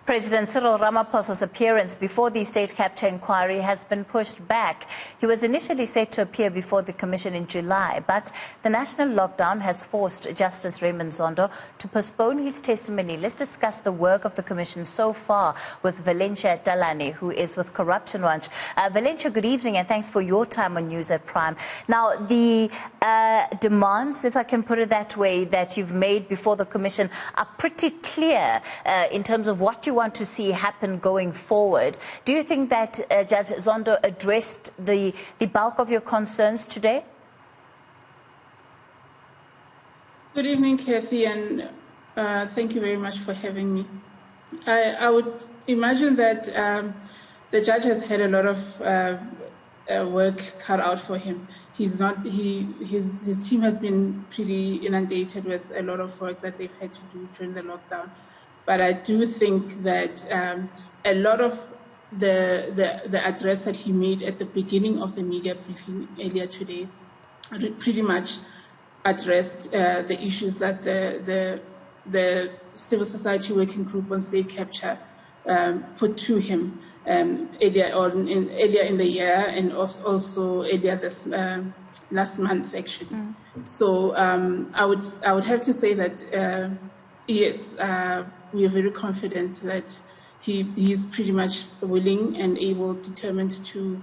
President Cyril Ramaphosa's appearance before the state capture inquiry has been pushed back. He was initially set to appear before the Commission in July, but the national lockdown has forced Justice Raymond Zondo to postpone his testimony. Let's discuss the work of the Commission so far with Valencia Talane, who is with Corruption Watch. Valencia, good evening and thanks for your time on News at Prime. Now, the demands, if I can put it that way, that you've made before the Commission are pretty clear in terms of what you want to see happen going forward. Do you think that Judge Zondo addressed the bulk of your concerns today? Good evening, Cathy, and thank you very much for having me. I would imagine that the judge has had a lot of work cut out for him. His team has been pretty inundated with a lot of work that they've had to do during the lockdown. But I do think that a lot of the address that he made at the beginning of the media briefing earlier today pretty much addressed the issues that the Civil Society Working Group on State Capture put to him earlier in the year, and also earlier this last month, actually. So I would have to say that yes, we are very confident that he is pretty much willing and able, determined to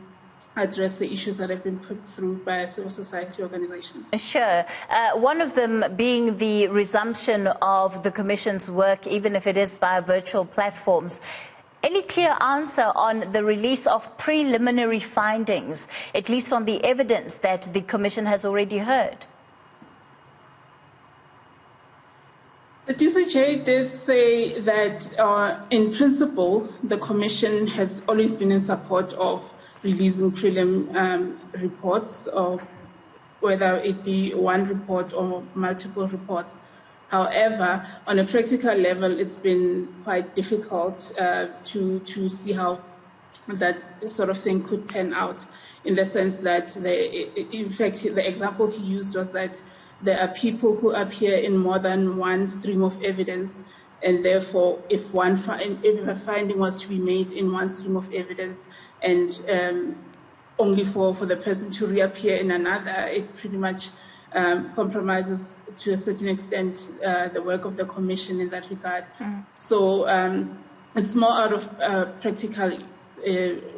address the issues that have been put through by civil society organizations. Sure. One of them being the resumption of the Commission's work, even if it is via virtual platforms. Any clear answer on the release of preliminary findings, at least on the evidence that the Commission has already heard? The DCJ did say that, in principle, the Commission has always been in support of releasing prelim reports, or whether it be one report or multiple reports. However, on a practical level, it's been quite difficult to see how that sort of thing could pan out, in the sense that, in fact, the example he used was that there are people who appear in more than one stream of evidence, and therefore, if a finding was to be made in one stream of evidence and only for the person to reappear in another, it pretty much compromises to a certain extent the work of the Commission in that regard. So it's more out of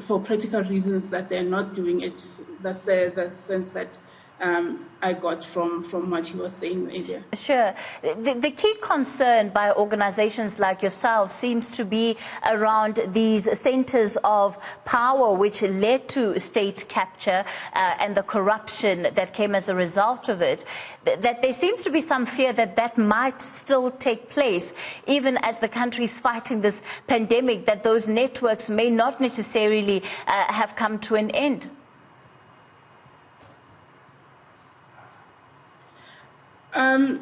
for practical reasons that they're not doing it. That's the sense that I got from what he was saying earlier. Sure. The key concern by organizations like yourself seems to be around these centers of power which led to state capture and the corruption that came as a result of it. That there seems to be some fear that that might still take place even as the country is fighting this pandemic, that those networks may not necessarily have come to an end.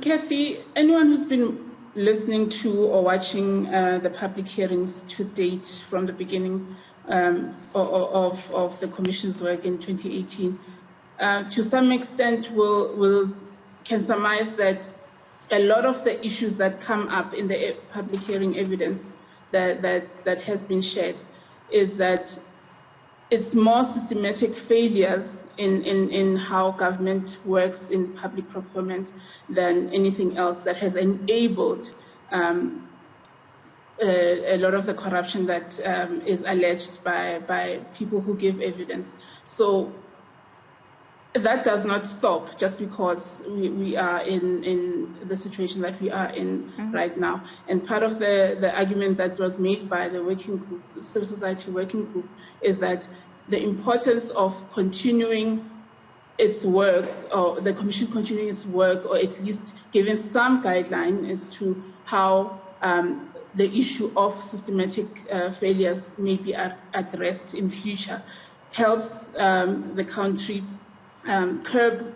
Cathy, anyone who's been listening to or watching the public hearings to date from the beginning of the Commission's work in 2018, to some extent can surmise that a lot of the issues that come up in the public hearing evidence that has been shared is that it's more systematic failures in how government works in public procurement than anything else that has enabled a lot of the corruption that is alleged by people who give evidence. So that does not stop just because we are in the situation that we are in right now. And part of the argument that was made by the working group, the Civil Society Working Group, is that the importance of continuing its work, or the Commission continuing its work, or at least giving some guideline as to how the issue of systematic failures may be addressed in future, helps the country curb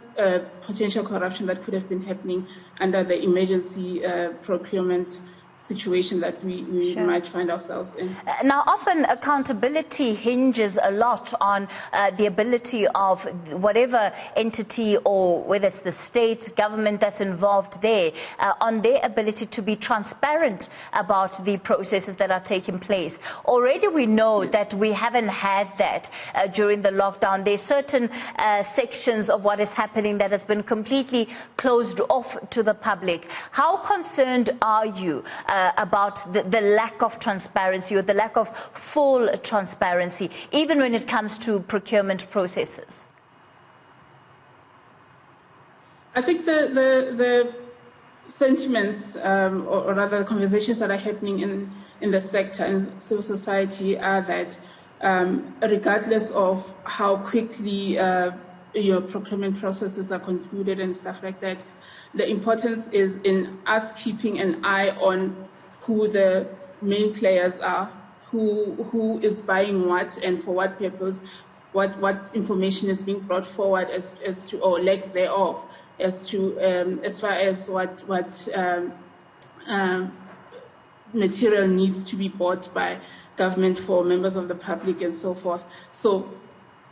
potential corruption that could have been happening under the emergency procurement situation that we Sure. might find ourselves in. Now, often accountability hinges a lot on the ability of whatever entity, or whether it's the state, government that's involved there, on their ability to be transparent about the processes that are taking place. Already we know that we haven't had that during the lockdown. There's certain sections of what is happening that has been completely closed off to the public. How concerned are you about the lack of transparency, or the lack of full transparency, even when it comes to procurement processes? I think the sentiments, or rather the conversations that are happening in the sector and civil society are that regardless of how quickly your procurement processes are concluded and stuff like that, the importance is in us keeping an eye on who the main players are, who is buying what and for what purpose, what information is being brought forward as to, or lack thereof, as far as what material needs to be bought by government for members of the public and so forth. So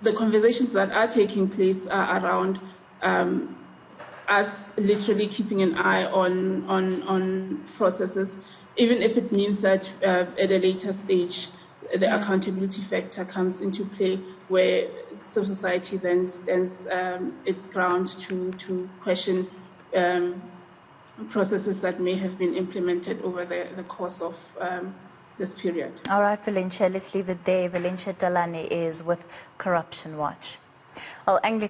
the conversations that are taking place are around us literally keeping an eye on processes, even if it means that at a later stage the accountability factor comes into play, where civil society then stands its ground to question processes that may have been implemented over the course of this period. All right, Valencia, let's leave it there. Valencia Talane is with Corruption Watch. Well,